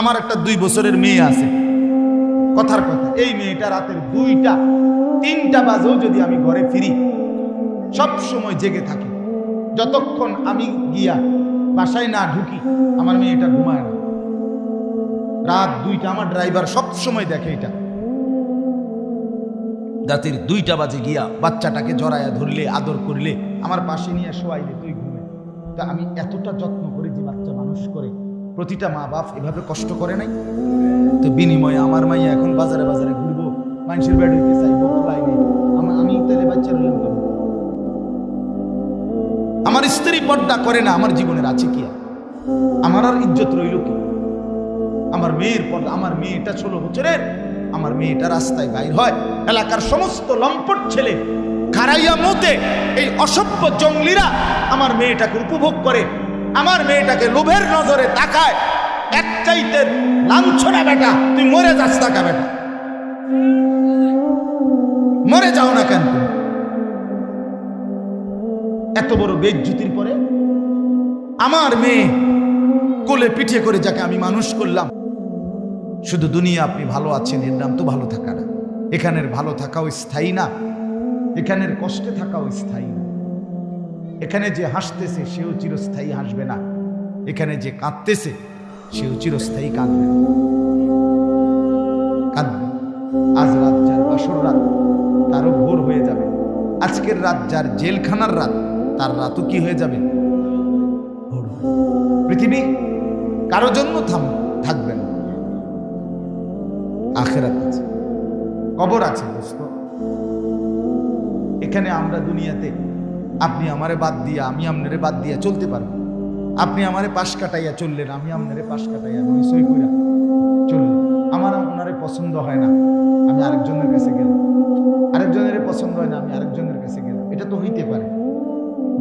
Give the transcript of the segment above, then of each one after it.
আমার একটা 2 বছরের মেয়ে আছে, কথার কথা এই মেয়েটা রাতের 2টা 3টা বাজেও যদি আমি ঘরে ফিরি সব সময় জেগে থাকি, যতক্ষণ আমি গিয়া বাসায় না ঢুকি আমার মেয়েটা ঘুমায় না। রাত 2টা, আমার ড্রাইভার সব সময় দেখে এটা, রাতের 2টা বাজে গিয়া বাচ্চাটাকে জড়ায়া ধরলে, আদর করলে, আমার পাশে নিয়ে শোয়াইলে তুই ঘুমে। তা আমি এতটা যত্ন করি যে বাচ্চা মানুষ করে, প্রতিটা মা বাপ এভাবে কষ্ট করে নাই? তো বিনিময়ে আমার মাইয়া এখন বাজারে বাজারে ঘুরবো, মানুষের বেড হইতে চাইবো, খোলাই নেই, আমি তাহলে বাচ্চা রইলাম কেন? আমার স্ত্রী পর্দা করে না, আমার জীবনের আছে কি? আমার আর ইজ্জত রইল কি? আমার মেয়ের পর্দা, আমার মেয়েটা 16 বছরের, আমার মেয়েটা রাস্তায় বাইর হয়, এলাকার সমস্ত লম্পট ছেলে খারাইয়া মতে এই অসভ্য জঙ্গলিরা আমার মেয়েটাকে উপভোগ করে, আমার মেয়েটাকে লোভের নজরে তাকায়। এক চাইতে লাঞ্ছনা বেটা, তুই মরে যাস টাকা বেটা, মরে যাও না কেন? তুমি এত বড় বেইজ্জতির পরে আমার মেয়ে কোলে পিঠে করে যাকে আমি মানুষ করলাম, শুধু দুনিয়া আপনি ভালো আছেন এর নাম তো ভালো থাকা না। এখানের ভালো থাকাও স্থায়ী না, এখানের কষ্টে থাকাও স্থায়ী না। এখানে যে হাসতেছে সেও চিরস্থায়ী হাসবে না, এখানে যে কাঁদতেছে সেও চিরস্থায়ী কাঁদবে না, কাঁদবে। আজ রাত যার বাসর রাত তারও ভোর হয়ে যাবে, আজকের রাত যার জেলখানার রাত তার রাতও কি হয়ে যাবে? ভোর। পৃথিবী কারো জন্য থাকবে না, আখিরাত আছে, কবর আছে দোস্ত। এখানে আমরা দুনিয়াতে আপনি আমারে বাদ দিয়া আমি আপনারে বাদ দিয়া চলতে পারবো, আপনি আমারে পাশ কাটাইয়া চললেন, আমি আপনারে পাশ কাটাইয়া সই কইরা চললেন। আমার আপনারে পছন্দ হয় না, আমি আরেকজনের কাছে গেলাম, আরেকজনের পছন্দ হয় না, আমি আরেকজনের কাছে গেলাম। এটা তো হইতে পারে,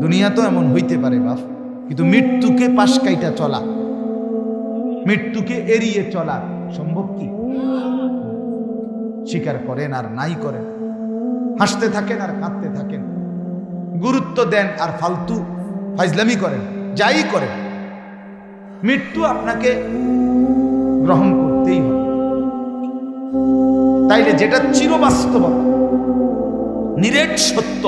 দুনিয়া তো এমন হইতে পারে বাপ, কিন্তু মৃত্যুকে পাশ কাইটা চলা, মৃত্যুকে এড়িয়ে চলা সম্ভব কি? স্বীকার করেন আর নাই করেন, হাসতে থাকেন আর কাঁদতে থাকেন, গুরুত্ব দেন আর ফালতু ফাইজলামি করেন, যাই করেন, মৃত্যু আপনাকে গ্রহণ করতেই হবে। তাইলে যেটা চিরবাস্তবতা, নিরেট সত্য,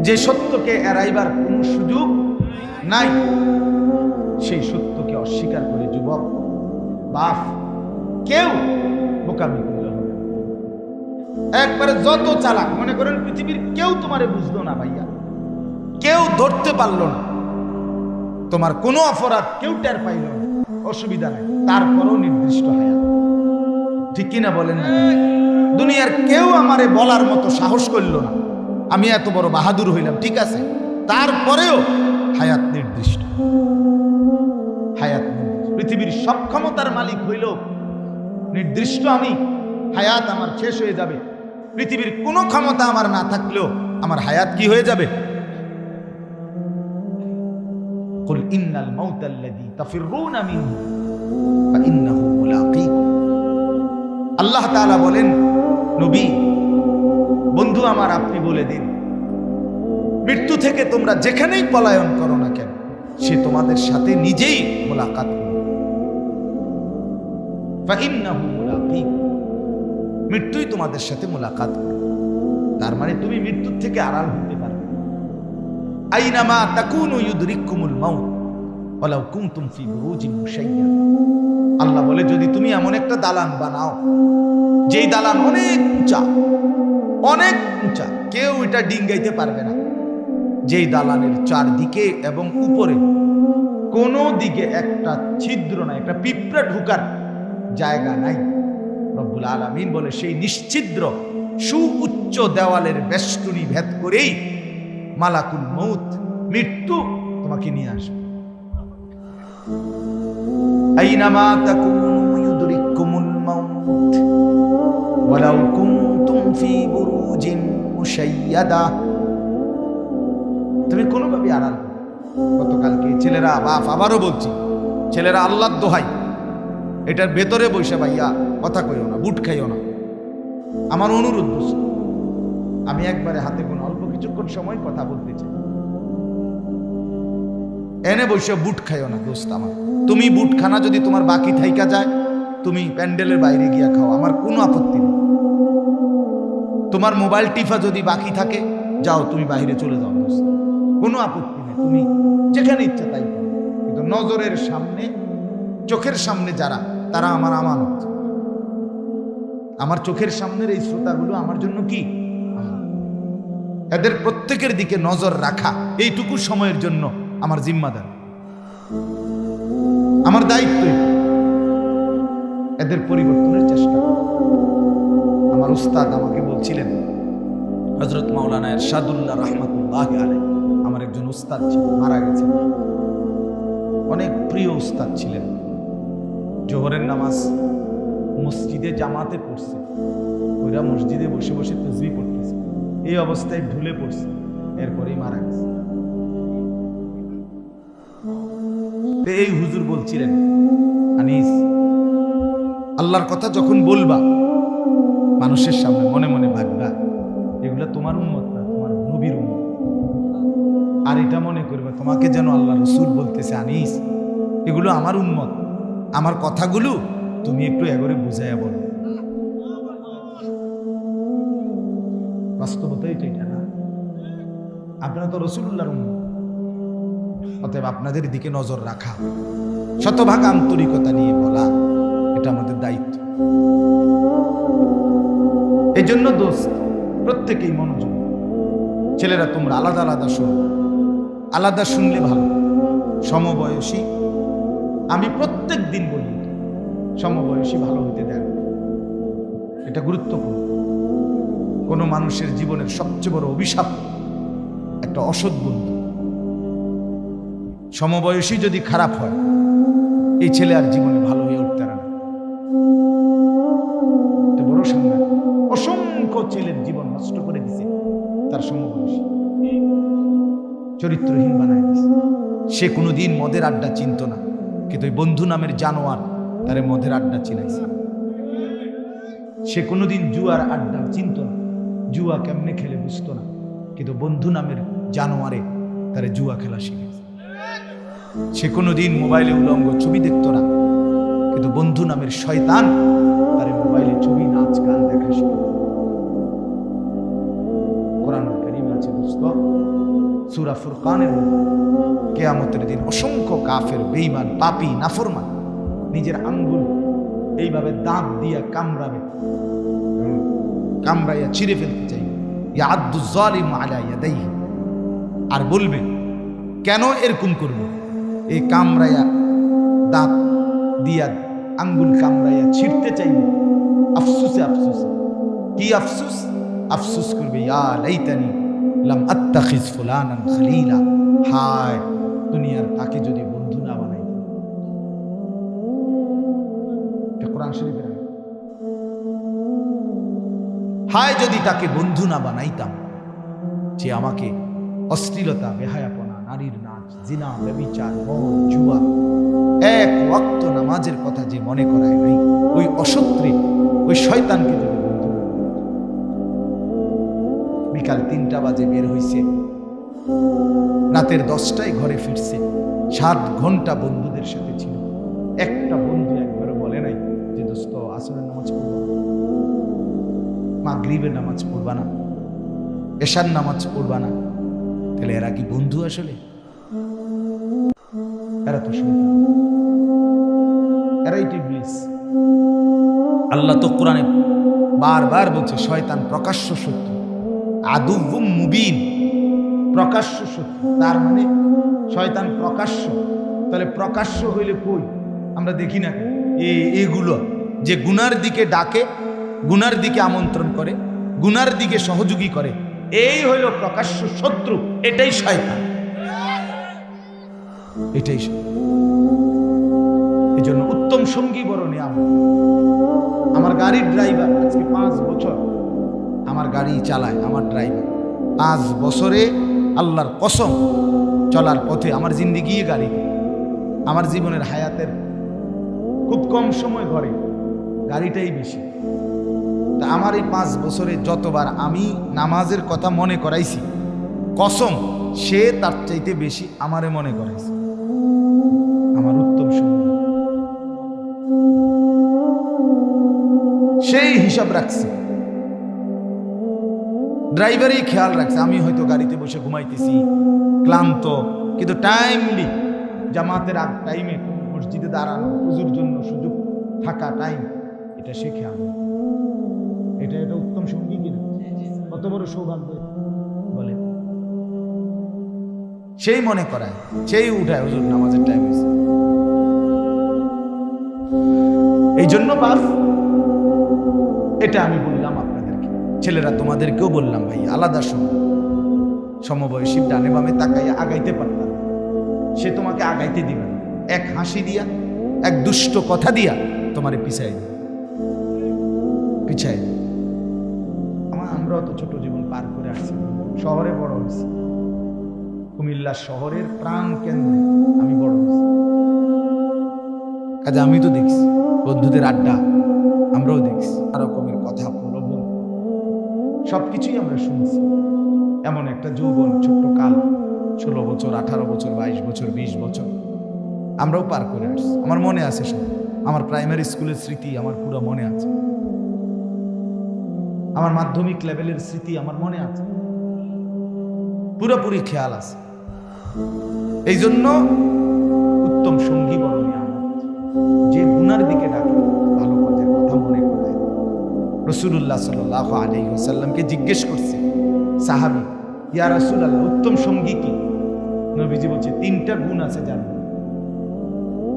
যে সত্যকে এড়াইবার কোনো সুযোগ নাই, সেই সত্যকে অস্বীকার করে যুবক বাপ কেউ বোকামি করলে হবে। একবারে যত চালাক মনে করেন পৃথিবীর কেউ তোমারে বুঝলো না ভাইয়া, কেউ ধরতে পারলো না, তোমার কোনো অপরাধ কেউ টের পাইল না, অসুবিধা নাই, তারপরও নির্দিষ্ট হায়াত। ঠিক কিনা বলেন না? দুনিয়ার কেউ আমারে বলার মতো সাহস করল না, আমি এত বড় বাহাদুর হইলাম, ঠিক আছে, তারপরেও হায়াত নির্দিষ্ট, হায়াত নির্দিষ্ট। পৃথিবীর সব ক্ষমতার মালিক হইল নির্দিষ্ট, আমি হায়াত আমার শেষ হয়ে যাবে। পৃথিবীর কোনো ক্ষমতা আমার না থাকলেও আমার হায়াত কি হয়ে যাবে? কুল ইন্নাল মাউতাল্লাযী তাফিররুনা মিনহু ফাইন্নাহু মুলাকীকুম। আল্লাহ তাআলা বলেন, নবী বন্ধু আমার আপনি বলে দিন, মৃত্যু থেকে তোমরা যেখানেই পলায়ন করো না কেন সে তোমাদের সাথে নিজেই মোলাকাত করবে। ফাইন্নাহু মুলাকীকুম, মৃত্যুই তোমাদের সাথে মোলাকাত করবে। তার মানে তুমি মৃত্যুর থেকে আড়াল হতে পারবে। আইনামা তাকুনু ইউদরিকুমুল মাউত ওয়ালাউ কুনতুম ফি বুরুজিন মুশাইয়াদা। আল্লাহ বলে, যদি তুমি এমন একটা দালান বানাও যেই দালান অনেক উঁচা, অনেক উঁচা, কেউ এটা ডিঙ্গাইতে পারবে না, যেই দালানের চারদিকে এবং উপরে কোনো দিকে একটা ছিদ্র নাই, একটা পিঁপড়া ঢুকার জায়গা নাই, রব্বুল আলামিন বলে সেই নিশ্ছিদ্র সুউচ্চ দেওয়ালের বেষ্টনী ভেদ করেই মালাকুল মউত, মৃত্যু তোমাকে নিয়ে আসবে। আইনামা তাকুনু ইউদরিকুমুল মাউত ওয়ালাউ কুনতুম ফি বুরুজিন মুশাইয়াদা। তুমি কোনোভাবে আড়াল করো। গতকালকে ছেলেরা, বাপ আবারও বলছি, ছেলেরা আল্লাহর দোহাই এটার ভেতরে বসে ভাইয়া কথা কইও না, বুট খাইও না, আমার অনুরোধ। আমি একবারে হাতে কোনো অল্প কিছুক্ষণ সময় কথা বলতে চাই। এনে বসে বুট খাইও না দোস্ত আমার। তুমি বুট খানা যদি তোমার বাকি থাইকা যায়, তুমি প্যান্ডেলের বাইরে গিয়া খাও, আমার কোনো আপত্তি নেই। তোমার মোবাইল টিফা যদি বাকি থাকে, যাও তুমি বাইরে চলে যাও দোস্ত, কোনো আপত্তি নেই, তুমি যেখানে ইচ্ছা তাই করো। কিন্তু নজরের সামনে, চোখের সামনে যারা, তারা আমার আমানত। আমার চোখের সামনের এই শ্রোতাগুলো আমার জন্য কি? এদের প্রত্যেকের দিকে নজর রাখা এইটুকু সময়ের জন্য আমার জিম্মাদার, আমার দায়িত্ব। এদের পরিবর্তনের চেষ্টা। আমার উস্তাদ আমাকে বলছিলেন, হযরত মাওলানা ইরশাদুল্লাহ রাহমাতুল্লাহ আলাইহি, আমার একজন উস্তাদ ছিলেন, মারা গেছেন। অনেক প্রিয় উস্তাদ ছিলেন। জোহরের নামাজ মসজিদে জামাতে পড়ছে, ওরা মসজিদে বসে বসে তাসবিহ পড়তেছে, এই অবস্থায় ঢুলে পড়ছে, এরপরেই মারা গেছে। এই হুজুর বলছিলেন, আনিস, আল্লাহর কথা যখন বলবা মানুষের সামনে, মনে মনে ভাববা এগুলা তোমার উম্মত না, তোমার নবীর উম্মত। আর এটা মনে করবে তোমাকে যেন আল্লাহ রসুল বলতেছে, আনিস এগুলো আমার উম্মত, আমার কথাগুলো তুমি একটু এগরে বুঝাইয়া বলো। বাস্তবতাই তো এটা না? আপনারা তো রসুল্লাহর উম্মত, অতএব আপনাদের দিকে নজর রাখা, শতভাগ আন্তরিকতা নিয়ে বলা, এটা আমাদের দায়িত্ব। এই জন্য দোস্ত, প্রত্যেকেই মনোযোগ। ছেলেরা তোমরা আলাদা আলাদা শোনো, আলাদা শুনলে ভালো। সমবয়সী, আমি প্রত্যেক দিন বলি, সমবয়সী ভালো হইতে দেন, এটা গুরুত্বপূর্ণ। কোনো মানুষের জীবনের সবচেয়ে বড় অভিশাপ একটা অসৎ বন্ধু। সমবয়সী যদি খারাপ হয়, এই ছেলে আর জীবনে ভালো হয়ে উঠতে পারে না। বড় সামনে অসংখ্য ছেলের জীবন নষ্ট করে দিছে তার সমবয়সী, চরিত্রহীন বানায় দিছে। সে কোনোদিন মদের আড্ডা চিনত না, কিন্তু ওই বন্ধু নামের জানোয়ার তারে মদের আড্ডা চিনাইছে। সে কোনোদিন জুয়ার আড্ডা চিনত না, জুয়া কেমনে খেলে বুঝতো না, কিন্তু বন্ধু নামের জানোয়ারে তারে জুয়া খেলা শিখেছে। সে কোনোদিন মোবাইলে উলঙ্গ ছবি দেখতো না, কিন্তু বন্ধু নামের শয়তান তারে মোবাইলে ছবি, নাচ, গান দেখা শিখেছে। কোরআনুল কারীম আছে দোস্ত, সূরা ফুরকানের মধ্যে কিয়ামতের দিন অসংখ্য কাফের, বেঈমান, পাপী, নাফরমান নিজের আঙ্গুল এইভাবে দাঁত দিয়া কামড়াবে, কামড়াইয়া ছিঁড়ে ফেলতে চাই। ইয়াদু যালিমু আলা ইয়াদাইহি, আর বলবে কেন এরকম করবে? এই কামড়াইয়া, দাঁত দিয়া আঙ্গুল কামড়াইয়া ছিঁড়তে চাইবে, আফসুসে আফসুসে। কি আফসুস? আফসুস করবে, ইয়া লাইতানি লাম আত্তাখিজ ফুলানান খলিলা, হায় দুনিয়ার তাকে যদি বন্ধু না বানাই। এটা কোরআন শরীফের, হায় যদি তাকে বন্ধু না বানাইতাম, যে আমাকে অশ্লীলতা, বেহায়াপনা, নারীর নাচ, জিনা, ব্যভিচার, মদ, জুয়া, এক ওয়াক্ত নামাজের কথা যে মনে করায় নাই, ওই অসত্রে, ওই শয়তানকে যদি বন্ধু। বিকাল 3টা বাজে বের হইছে, রাতের 10টায় ঘরে ফিরছে, 7 ঘন্টা বন্ধুদের সাথে ছিল। একটা বন্ধু একবারও বলে নাই যে দোস্ত আসরের নামাজ পড়বা না, মাগরিবের নামাজ পড়বা না, এশার নামাজ পড়বা না। তাহলে এরা কি বন্ধু আসলে? এরা তো শয়তান, এরাই তো ইবলিস। আল্লাহ তো কোরআনে বারবার বলছে শয়তান প্রকাশ্য শত্রু, আদুউম মুবিন, প্রকাশ্য শত্রু। তার মানে শয়তান প্রকাশ্য। তাহলে প্রকাশ্য হইলে কই? আমরা দেখি না এগুলো যে গুনার দিকে ডাকে, গুনার দিকে আমন্ত্রণ করে, গুনার দিকে সহযোগী করে, এই হইল প্রকাশ্য শত্রু। এটাই শয়তান, এটাই শয়তান। এই জন্য উত্তম সঙ্গী বড় নিয়ামত। আমার গাড়ির ড্রাইভার আজকে 5 বছর আমার গাড়ি চালায়, আমার ড্রাইভার 5 বছরে আল্লাহর কসম চলার পথে আমার জিন্দিগি গাড়ি, আমার জীবনের হায়াতের খুব কম সময় ঘরে গাড়িটাই বেশি। তা আমার এই 5 বছরে যতবার আমি নামাজের কথা মনে করাইছি, কসম সে তার চাইতে বেশি আমারে মনে করাইছে। সেই হিসাব রাখছে, ড্রাইভারই খেয়াল রাখছে। আমি হয়তো গাড়িতে বসে ঘুমাইতেছি ক্লান্ত, কিন্তু টাইমলি জামাতের আগ টাইমে মসজিদে দাঁড়ানো, উজুর জন্য সুযোগ থাকা টাইম, এটা সে খেয়াল। এটা এটা উত্তম সঙ্গী কিনা? কত বড় সৌভাগ্য বলে। সেই মনে করায়, সেই উঠায় হুজুর নামাজের টাইম হয়েছে। এই জন্য বাপ, এটা আমি বললাম আপনাদেরকে, ছেলেরা তোমাদেরকেও বললাম, ভাই আলাদা সমবয়সী ডানে বামে তাকাইয়া আগাইতে পারতাম, সে তোমাকে আগাইতে দিবে না। এক হাসি দিয়া, এক দুষ্ট কথা দিয়া তোমারে পিছাই পিছাই। আমরাও তো ছোট জীবন পার করে আসছি, শহরে বড় হয়েছি, কুমিল্লা শহরের প্রাণ কেন্দ্রে আমি বড় হয়েছি। কাজে আমি তো দেখছি বন্ধুদের আড্ডা, আমরাও দেখছি রকমের কথা, প্রলোভন, সবকিছুই আমরা শুনছি। এমন একটা যৌবন, ছোট্ট কাল, 16 বছর, 18 বছর, 22 বছর, 20 বছর আমরাও পার করে আসছি। আমার মনে আছে সব, আমার প্রাইমারি স্কুলের স্মৃতি আমার পুরো মনে আছে, আমার মাধ্যমিক লেভেলের স্মৃতি আমার মনে আছে, পুরোপুরি খেয়াল আছে। এই জন্য উত্তম সঙ্গী বড় নিয়ামত, যে গুনার দিকে ডাকে, ভালো কাজের কথা মনে করায়। রাসূলুল্লাহ সাল্লাল্লাহু আলাইহি ওয়াসাল্লামকে জিজ্ঞেস করছে সাহাবী, ইয়া রাসূলুল্লাহ, উত্তম সঙ্গী কি? নবীজি বলছে 3টা গুণ আছে জানো।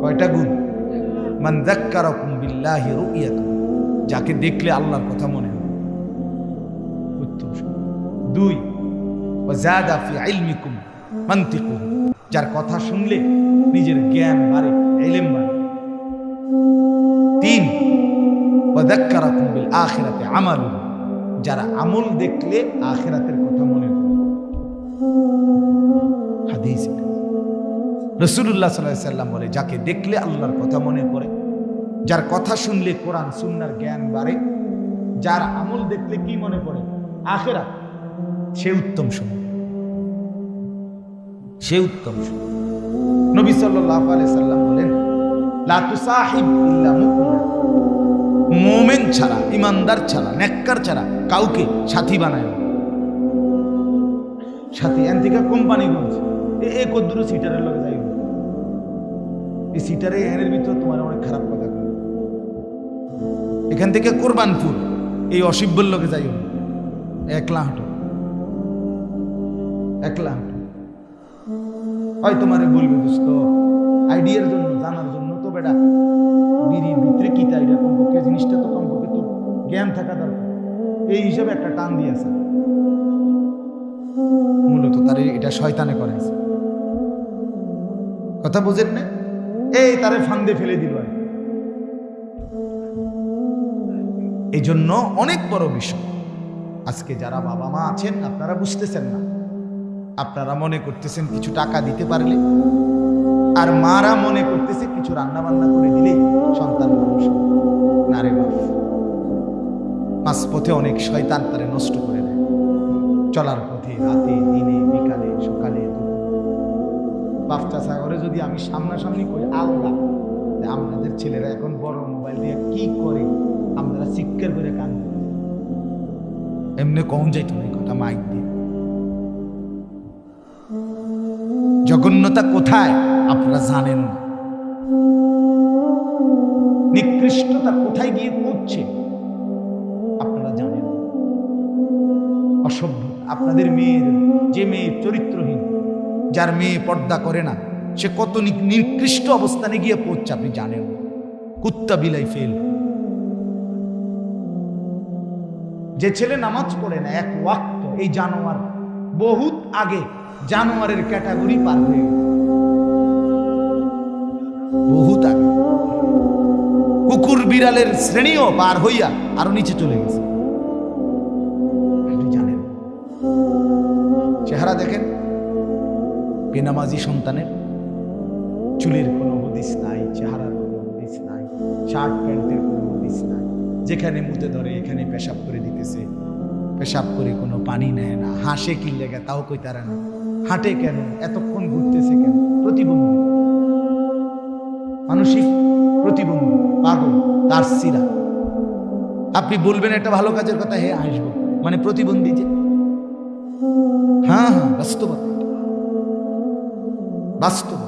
কয়টা গুণ? মান যাক্কারাকুম বিল্লাহি রুইয়াতু, যাকে দেখলে আল্লাহর কথা মনে হয়, উত্তম সঙ্গী। 2, ওয়া যাদা ফি ইলমিকুম মানতিকুহু, যার কথা শুনলে নিজের জ্ঞান বাড়ে, ইলম বাড়ে। 3, ওয়া যাক্কারাকুম বিল আখিরাতি আমালুহু, যারা আমল দেখলে আখিরাতের কথা মনে হয়। হাদিস রাসূলুল্লাহ সাল্লাল্লাহু আলাইহি ওয়াসাল্লাম বলে, যাকে দেখলে আল্লাহর কথা মনে পড়ে, যার কথা শুনলে কোরআন সুন্নাহর জ্ঞান বাড়ে, যার আমল দেখলে কি মনে পড়ে? আখিরাত, সে উত্তম সঙ্গী, সে উত্তম সঙ্গী। নবী সাল্লাল্লাহু আলাইহি ওয়াসাল্লাম বলেন, লা তুসাহিব ইল্লা মুমিনা, মুমিন ছাড়া, ইমানদার ছাড়া, নেককার ছাড়া কাউকে সাথী বানায় না। সাথী এন থেকে কোম্পানিগঞ্জ এ কদ্দুর সিটারের লগে যাই, এই সিটারে এর ভিতর তোমার অনেক খারাপ কথা কয়। এখান থেকে কোরবানপুর এই অসিব্বর লগে যাই, একলা হাঁটো, একলা হাঁটো। হয় তোমারে বলবে দোস্ত, আইডিয়ার জন্য, জানার জন্য তো বেটা বিড়ির ভিতরে কি তাই, এটা কমপক্ষে জিনিসটা তো কমপক্ষে তো জ্ঞান থাকা দরকার, এই হিসাবে একটা টান দিয়েছে। মূলত তারে এটা শয়তানে করাইছে, কথা বুঝেন না? এই তারে ফান্দে ফেলে দিল। এই জন্য অনেক বড় বিষয়। আজকে যারা বাবা মা আছেন, আপনারা বুঝতেছেন না, আপনারা মনে করতেছেন কিছু টাকা দিতে পারলে, আর মারা মনে করতেছে কিছু রান্না বান্না করে দিলে সন্তান মানুষ। না রে বাপ, মাঝপথে অনেক শয়তান তারে নষ্ট করে দেয়, চলার পথে, রাতে, দিনে, বিকালে, সকালে। বাচ্চা সাগরে যদি আমি সামনাসামনি করি, আল্লাহ, আপনাদের ছেলেরা এখন বড় মোবাইল দিয়ে কি করে, আপনারা চিৎকার করে কান এমনি কম যাইতো না কথা মাইক দিয়ে। জঘন্যতা কোথায় আপনারা জানেন না, নিকৃষ্টতা কোথায় গিয়ে পৌঁছছে আপনারা জানেন না। অসভ্য আপনাদের মেয়ের, যে মেয়ে চরিত্রহীন, যার মেয়ে পর্দা করে না, সে কত নিকৃষ্ট অবস্থানে গিয়ে পৌঁছছে আপনি জানেন। কুত্তা বিলাই ফেল। যে ছেলে নামাজ পড়ে না এক ওয়াক্ত, এই জানোয়ার বহুত আগে জানোয়ারের ক্যাটাগরি পার হয়ে গেছে, বহুত আগে কুকুর বিড়ালের শ্রেণীও পার হইয়া আরো নিচে চলে গেছে। আপনি জানেন, চেহারা দেখেন বেনামাজি সন্তানের, চুলের কোনো হদিস নাই, চেহারার কোনো হদিস নাই, শার্ট প্যান্টের কোনো হদিস নাই, যেখানে মুতে ধরে এখানে পেশাব করে দিতেছে, পেশাব করে কোনো পানি নেয় না, হাসে কি লেগে তাও কই তারা না, হাঁটে কেন, এতক্ষণ ঘুরতেছে কেন, প্রতিবন্ধী, মানসিক প্রতিবন্ধী, পাগল, তার সিরা। আপনি বলবেন একটা ভালো কাজের কথা, হে আসবো, মানে প্রতিবন্ধী যে। হ্যাঁ হ্যাঁ, বাস্তবতা, বাস্তব।